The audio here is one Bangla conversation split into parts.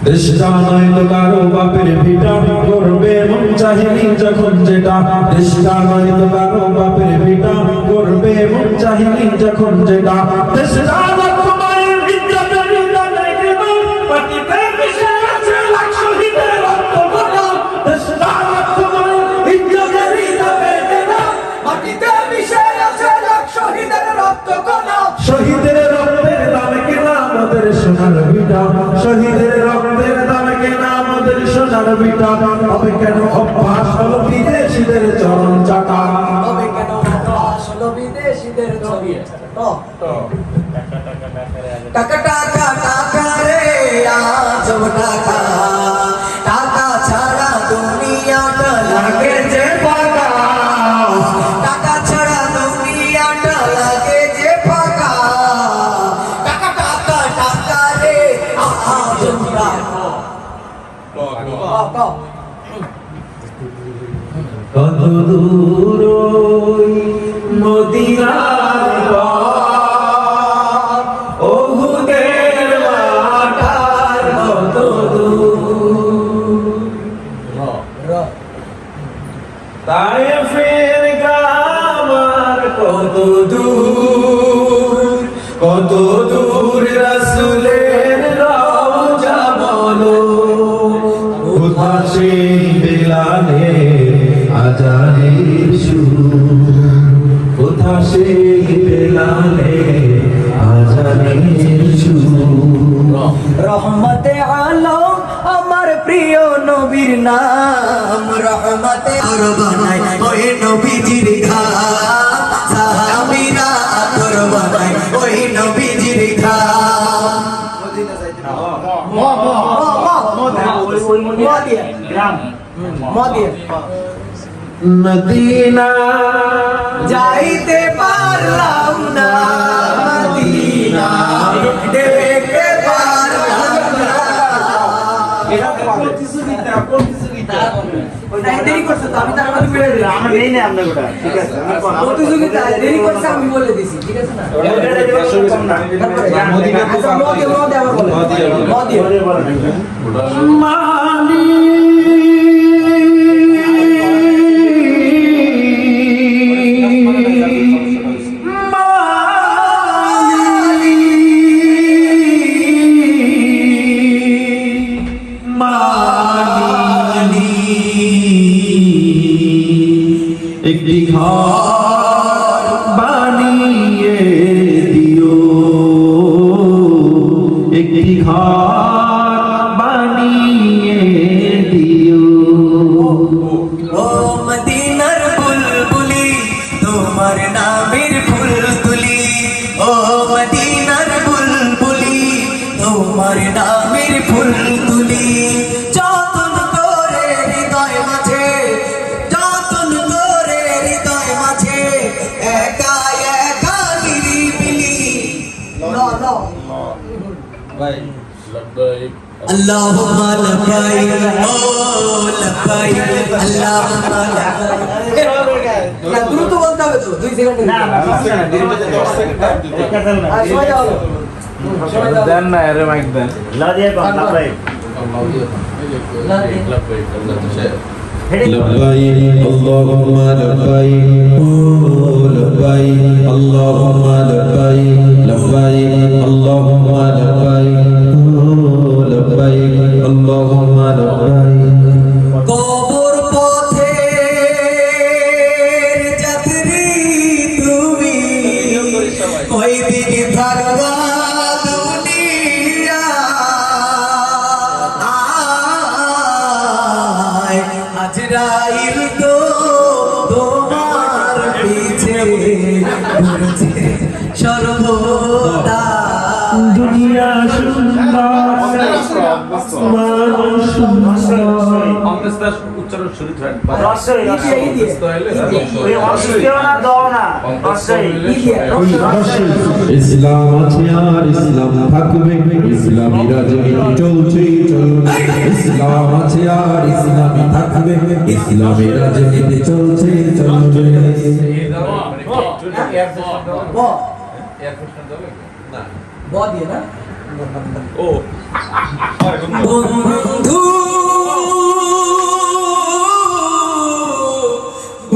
দেশটা নয় তো কারো বাপের ভিটা, করবে মন চাহিনি যখন যেটা। দেশটা নয় তো কারো বাপের ভিটা, করবে মন চাহিনি যখন যেটা। দেশটা রক্ত মায়ের ইজ্জতের ইজ্জতের কেনা, মাটিতে মিশে আছে লাখ শহীদের রক্ত কণা। দেশটা রক্ত মায়ের ইজ্জতের ইজ্জতের কেনা, মাটিতে মিশে আছে লাখ শহীদের রক্ত কণা। শহীদের রক্তের দামে কেনা আমাদের সোনার ভিটা, শহীদের রক্তের দামে কেনা আমাদের সোনার ভিটা। হবে কেন অভ্যাস হলো বিদেশিদের চরণ চাটা? তবে কেন অভ্যাস হলো বিদেশিদের ছবি? টাকা টাকা টাকা রে আজব টাকা, টাকা ছাড়া দুনিয়াটা লাগে যে ফাঁকা। টাকা ছাড়া দুনিয়াটা লাগে যে ফাঁকা। টাকা টাকা টাকা রে আজব টাকা। কত দূর ওই মদিনার পথ, ওহুদের মাঠ আর কত দূর। তায়েফের গ্রাম আর কত দূর, কত দূর রাসূলের রওজা বলো। কোথা সেই বেলালের আজানের সুর, কোথা সেই বেলালের আজানের সুর। রহমতে আলম আমার প্রিয় নবীর নাম, রহমতে আর বানাই ওই নবীজির ঘাম। সাহাবীরা আতর বানাই ওই নবীজির ঘাম। মদিনা যাইতে পারলাম না, মদিনা দেখতে পারলাম না। দেরি করছে তো, আমি তার মধ্যে বেড়ে দিলাম। আমার নেই না আপনার ওটা, ঠিক আছে প্রতিযোগিতা দেরি করছে, আমি বলে দিছি, ঠিক আছে না? মদিনা আচ্ছা, মদে আবার বলে মদে মালি একটি ঘর বানিয়ে দিও, একটি ঘর বানিয়ে দিও। ও মদিনার বুলবুলি তোমার নামের ফুল তুলি। ও মদিনার বুলবুলি তোমার নামের ফুল তুলি। যতন করে হৃদয় মাঝে, যতন করে হৃদয় মাঝে, একা একা নিরিবিলি। আল্লাহুম্মা লব্বাইক ও লব্বাইক আল্লাহুম্মা লব্বাইক। না দ্রুত বলতে হবে তো, 2 সেকেন্ড না না সমস্যা নাই, দেরিতে 10 সেকেন্ড টাইম দিতে হবে। সময় দাও। দেন না এর মাইক দেন। লা দিয়ে কোন না ভাই لبيك اللهم لبيك لبيك اللهم لبيك لبيك اللهم لبيك لبيك اللهم لبيك। কবর পথের যাত্রী তুমি, কয়দিন থাকবা দুনিয়ায়। আজরাইল তো তোমার পিছে ঘুরছে সর্বদা। দুনিয়া সুন্দর মানুষ সুন্দর। উচ্চারণ শুরু হয় রসই রসই ওই অসুস্থ না দাও না রসই ইসলাম আছে আর ইসলাম থাকবে, ইসলামী রাজনীতি চলছে চলবে। ইসলাম আছে আর ইসলামী থাকবে, ইসলামী রাজনীতি চলছে চলবে। এয়ার ফ্রেশনার দেবে না দিয়ে না ও বন্ধু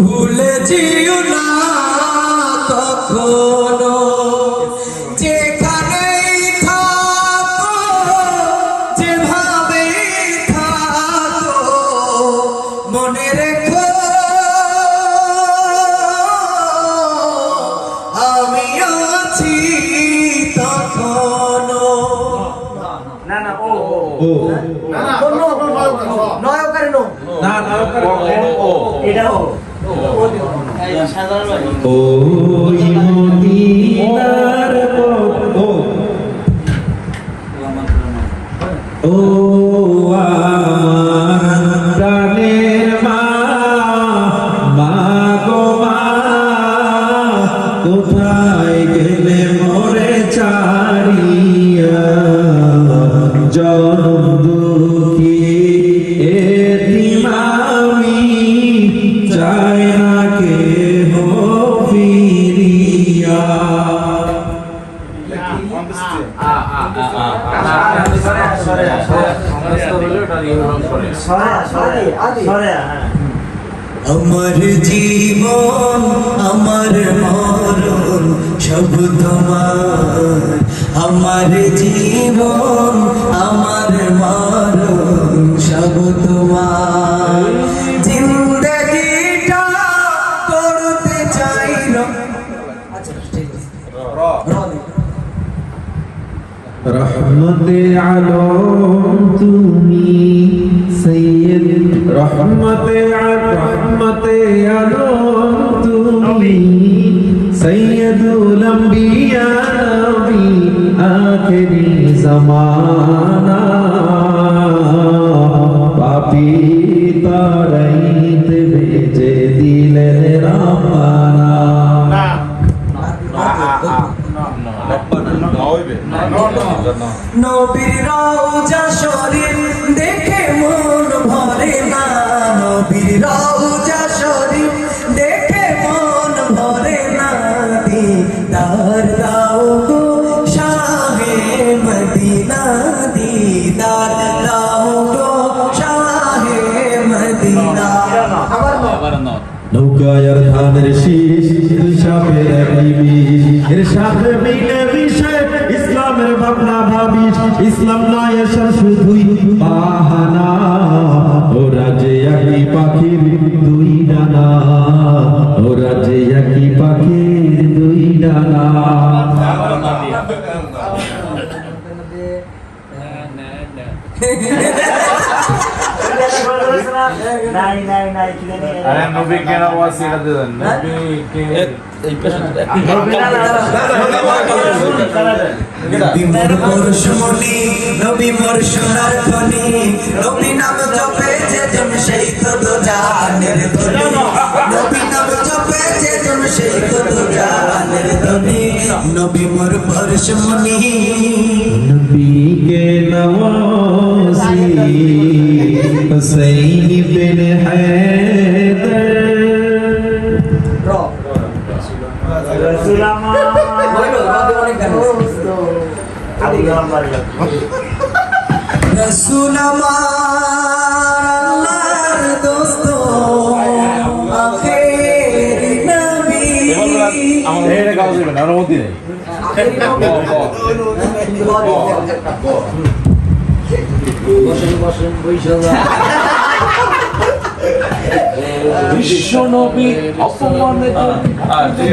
ভুলে যেও না কখনো যেখানেই থাকো যেভাবে থাকো মনে রেখো আমি আছি তখনো না না ও ও নয় ওখানে নো না না এটা ও ওই মদিনার পথ ও আমার প্রাণের মা মা গো মা কোথায় গেলে মোরে ছাড়িয়া জনম দুঃখী এতিম আমি চাই না কেহ ফিরিয়া আমার জীবন আমার মরণ সব তোমার আমার জীবন আমার মরণ সব তোমার জিন্দগিটা করতে চাই না আচ্ছা ঠিক আছে রহমতে আলম তুমি সৈয়দ রহমতে আলম তুমি সৈয়দুল আম্বিয়া নবী আখিরি জামানা পাপী তারাইতে বেজে দিলেন রামানা নবীর রওজা শরীফ দেখে মন ভরে না নবীর রওজা শরীফ দেখে মন ভরে না দিদার দাও গো শাহে মদিনা দিদার দাও গো শাহে মদিনা আবার নৌকায়ার ধানের শীষ সাপের একই বিষ এর সাথে মিলে মিশে ইসলামের ভাবনা ভাবিস ইসলাম নয় এসব শুধুই বাহানা ওরা যে একই পাখির দুই ডানা ওরা যে একই পাখির দুই ডানা নাই নাই নাই কি জানি আরে নবী কেন ওয়াসি করতে দেন নবী কে এই পেছনে নবী মোর পরশমণি নবী মোর সোনার খনি নবী নাম জপে যে জন সেই তো জানের ধনি নবী নাম জপে যে জন সেই তো জানের ধনি নবী মোর পরশমণি नबी के नवासी हुसैन बिन हैदर রাসূল আমার আবু কালাম বাড়ি রসুল আমার আল্লাহর দোস্ত আখের নবী আমাদের এটা গাও দিবেন আর অনুমতি নেই বিশ্ব নবী অপমানিত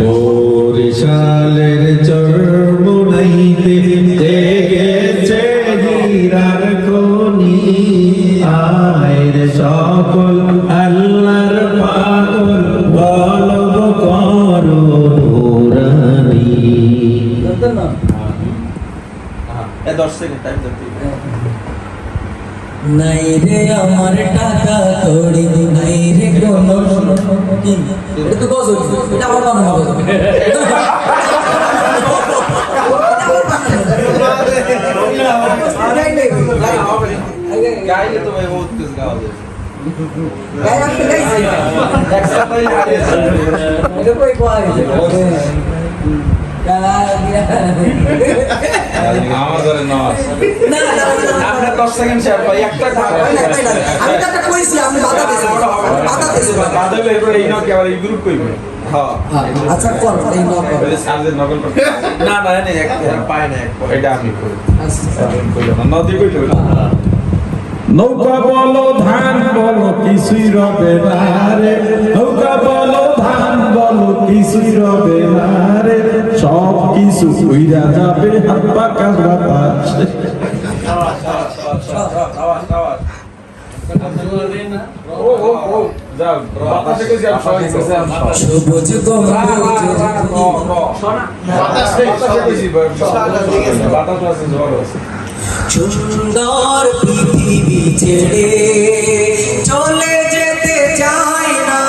বরিশালের চরমুনাইতে জেগেছে হীরার খনি আয়ের সকল আল্লাহর পাগল বলব করো নুরানি 10 সেকেন্ড টাইম দিতে নাই রে আমার টাকা কড়ি নাই রে কোনো কি এটা তো গজ এটা আমার বানানো গজ গাইলে তো ভাই বহুত কিছু গাওয়া যায় গায় আপনি গাইছেন এটা কই কোয়া গেছে আমার ধরে নয় না না আপনার 10 সেকেন্ড শেয়ার ভাই একটা আমি তো একটা কইছি আপনি বাধা দিয়েছেন বাদ হলে এরপর এই নাও কি আবার এই গ্রুপ কইবে হ্যাঁ আচ্ছা কোন এই নক ওই যে সার্জের নকল করতে না না না এক পায় না এক এটা আমি করি আচ্ছা কইলো না নদী কইলো নৌকা বলো ধান বলো কিছুই রবে না রে নৌকা বলো ধান বলো কিছুই রবে না রে সব কিছু কইরা যাবে হাত পা কাজ বাতাস ও যাও বাতাসে কইছি আমি সবাই কইছি আমি সবুজ বাতাসে কইছি বাতাস আছে ঝড় আছে সুন্দর পৃথিবী ছেড়ে চলে যেতে চাই না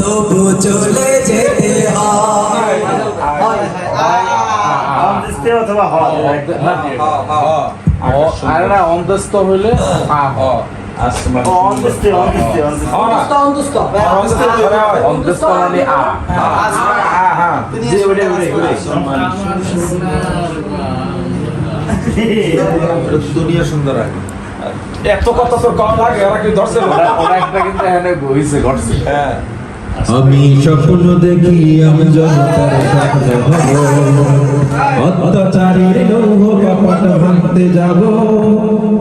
তবু চলে যেতে হয় অথবা হয় আরে না অন্তস্থ হইলে অন্তস্থ অন্তস্থ মানে দুনিয়া সুন্দর আগে এত কথা তোর কম লাগে ওরা কি ধরছে ওরা একটা কিন্তু এখানে বইছে ঘটছে হ্যাঁ আমি স্বপ্ন দেখি আমি জনতার সাথে হব অত্যাচারীর লৌহ কপাট ভাঙতে যাব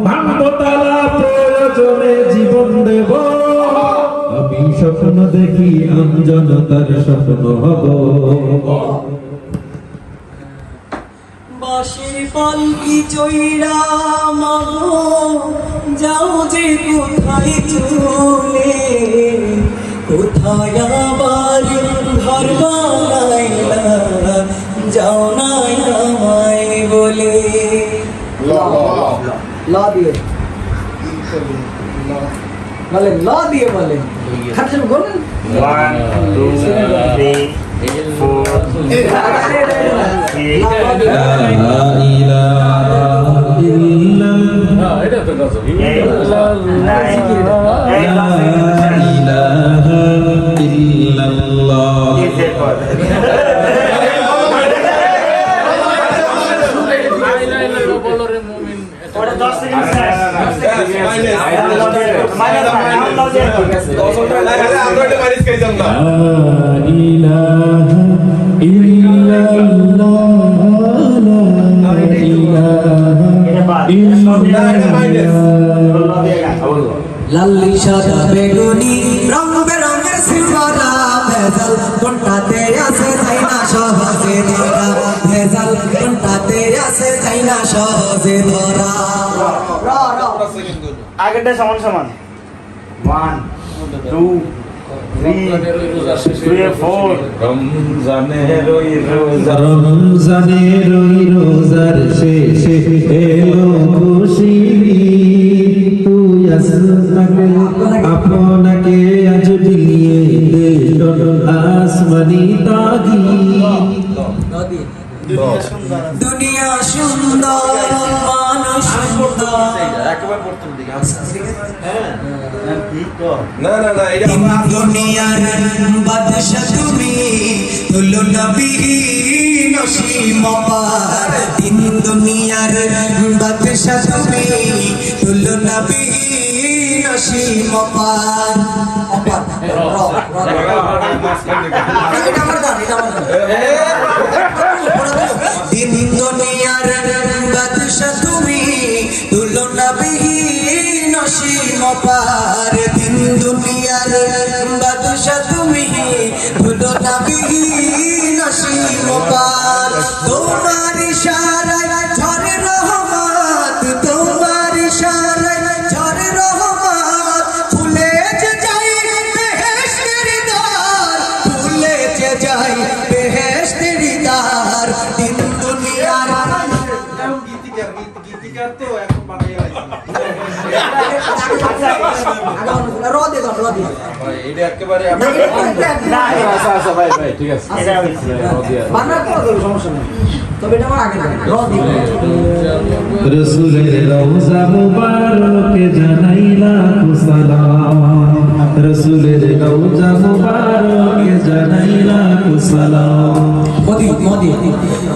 ভাঙবো তালা প্রয়োজনে জীবন দেব আমি স্বপ্ন দেখি আমি জনতার স্বপ্ন হব বাঁশের পালকি চইরা মাগো যাও যে কোথায় চলে কোথায় আবার ঘর বানাইলা যাও না আমায় বলে ল দিয়ে বলেন ল দিয়ে বলেন খাটে বলেন 1 2 3 লা ইলাহা ইল্লাল্লাহ এটা তো গাছ লা ইলাহা ইল্লাল্লাহ ওটা 10 সেকেন্ড লা ইলাহা ইল্লাল্লাহ লা ইলাহা ইল্লাল্লাহ লাল্লি সাদা বেগুনি রং বেরঙের সিঙ্গারা ভেজাল কোনটাতে আছে তাই না সহজে ধরা ভেজাল কোনটাতে আছে তাই না সহজে ধরা আগেরটা সমান সমান 1 2 3 4 রমজানের ওই রোজা রমজানের ওই রোজার শেষে এলো খুশি তুই আপনাকে আজ দিয়ে দিল আসমানি তাগি দুনিয়া সুন্দর মানুষ সুন্দর না না না এটা দুনিয়ার বাদশা তুমি তুলো নবী নসীম পার তিন দুনিয়ার বাদশা তুমি তুলো নবী নসীম পার তিন দুনিয়ার বাদশা তুমি তুলো নবী নসীম পার তিন দুনিয়ার বাদশা তুমি তুলো নবী নসীম পার তোমার ইশারায় ঝরে রহমত তোমার ইশারায় ঝরে রহমত ফুলে যে যাই বেহেশতের দ্বার ফুলে যে যাই বেহেশতের দ্বার তিন দুনিয়ার গীতিকার তো এখন বানাই ভাই এটা একেবারে আচ্ছা আচ্ছা ভাই ভাই ঠিক আছে এটা হইছে রসুলের রওজা মুবারকে জানাইলা সালাম রসুলের রওজা মুবারকে জানাইলা সালাম। মদিনা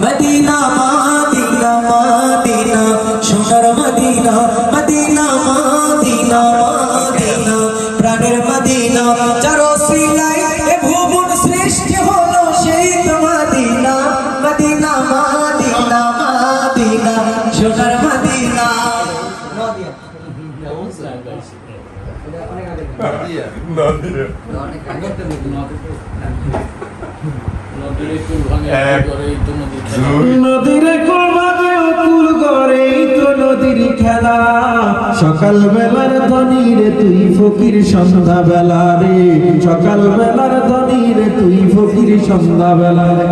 মদিনা মদিনা সোনার মদিনা মদিনা মদিনা মদিনা প্রাণের মদিনা যার ওসিলায় এ ভুবন সৃষ্টি হলো সেই তো মদিনা মদিনা মদিনা মদিনা সোনার মদিনা। নদীর কুল ভাঙে কুল করে তো নদীর খেলা, সকাল বেলার ধনী রে তুই ফকির সন্ধ্যা বেলা রে, সকাল বেলার ধনী রে তুই ফকির সন্ধ্যা বেলা রে।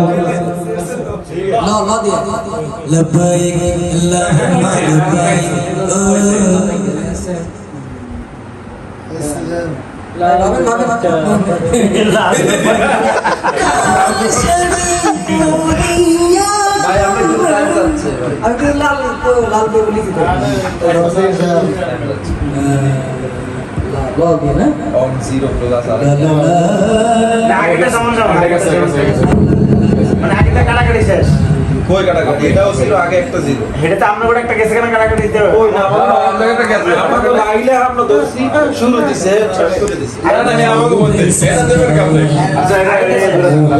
লব্বাইক আল্লাহুম্মা লব্বাইক আগেটা সমস্যা মানে আগেটা কাটাকাটি শেষ। কই কাটাকাটি এটাও ছিল আগে একটা ছিল এটা তো আমরা একটা গেছে কেন কাটাকাটি দিতে হবে। কই না আমরা একটা গেছে আমরা লাইলে আমরা দোষী শুরু দিছে শেষ করে দিছে আরে না আমাকে বলতে এটা দেবের কাম নাই আচ্ছা এটা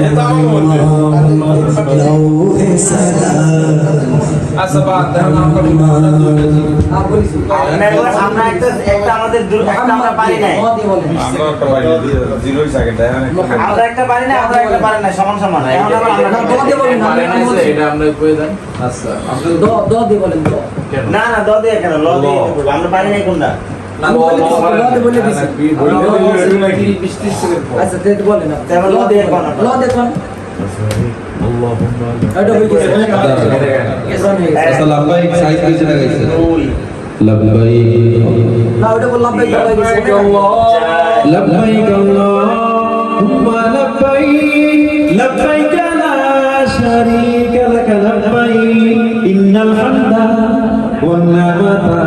এটা আমাকে বলতে লৌহে সালাম আচ্ছা বাদ দাও আমরা আমরা একটা আমাদের একটা আমরা পারি নাই। আমরা একটা বাইরে দিয়ে জিরোই সেকেন্ড আমরা একটা পারি না, আমরা একটা পারি না, সমান সমান। এখন আমরা এটা আমরা কই দেন আচ্ছা না না দ দিয়ে কেন ল দিয়ে বলবো। আমরা পারি নাই কোনটা। তেমন ল দিয়ে কোন আচ্ছা লব্বাইক সাইজ কইছে না গাইছে লব্বাইক লব্বাইক আল্লাহুম্মা লব্বাইক লব্বাইক লা শারীকা লাক লব্বাইক ইন্নাল হামদা ওয়ান নি'মাতা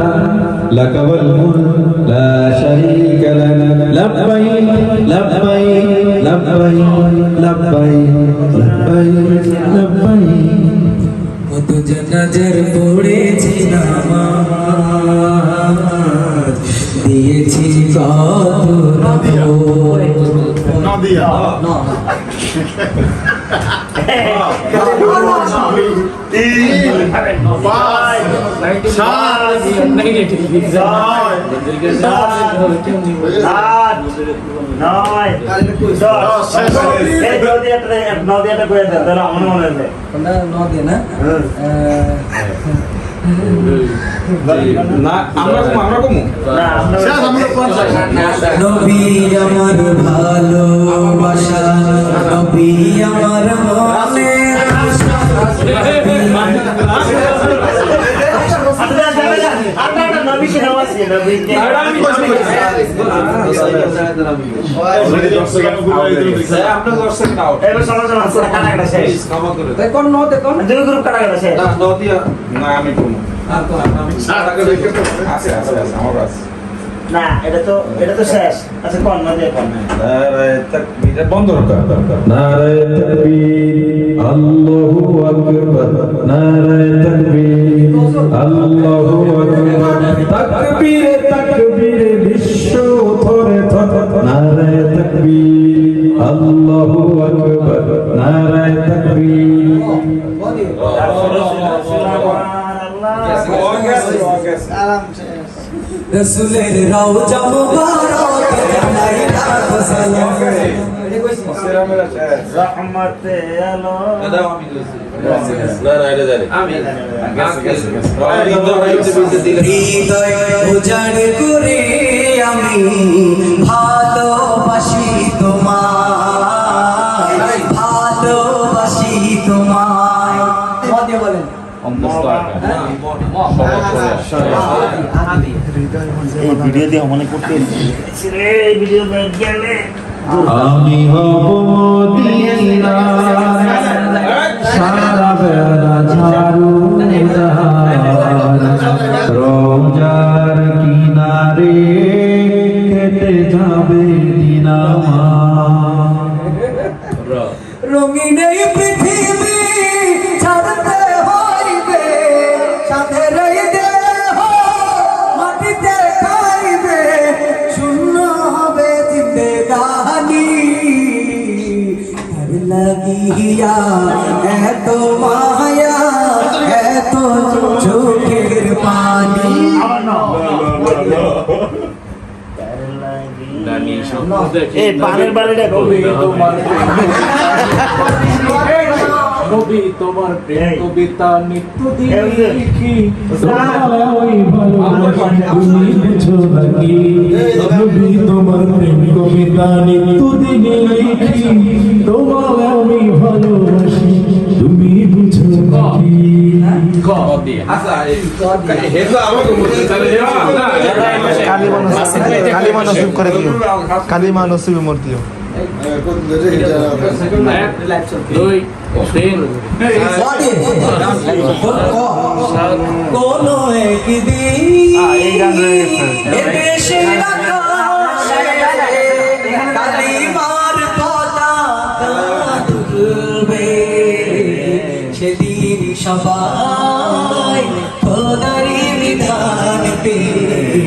লাক ওয়াল মুলক লা শারীকা লাক লব্বাইক লব্বাইক লব্বাইক লব্বাইক লব্বাইক লব্বাইক। কত জানাজার পড়েছি নামাজ দিয়েছি কত না আমরা কমু নবী আমার ভালোবাসা নবী আমার মনের আশা আমরা দর্শক আউট দুই গ্রুপ কাটাকাটা শেষ। না আমি কমু আছে আছে আছে আমার আছে না এটা তো শেষ। আচ্ছা কোন না দিয়ে কোন বন্ধ কর নারায়ে তাকবীর আল্লাহু আকবার নারায়ে তাকবীর আল্লাহু আকবার তাকবীরে তাকবীরে বিশ্ব থরে থরে নারায়ে তাকবীর আল্লাহু আকবার নারায়ে তাকবীর। রসুলের রওজা মুবারক আলাইনা সালাম রহমতে আলো হৃদয় উজাড় করে আমি ভালোবাসি তোমায় ভালোবাসি তোমায় বলেন এই ভিডিও দিয়ে মনে করতে এই ভিডিও গেলে আমি হব মদিনার সারা বেলা ঝাড়ু রোজার কিনারে কেটে যাবে দিন আমার। রঙিন এই পানের বাড়িটা কবি তোমার নবী তোমার প্রেম কবিতা নিত্যদিন লিখি তুমি বুঝো নাকি নবী তোমার প্রেম কবিতা নিত্যদিন লিখি তোমায় আমি ভালোবাসি তুমি বুঝো নাকি আচ্ছা হেজা আমাকে বলতে চলে কালিমা নসিব করে দিও কালিমা নসিব মোর দিও কোনো একদিন দেশের আকাশে কালিমার পতাকা তুলবে, সেদিন সবাই খোদারি বিধান পেয়ে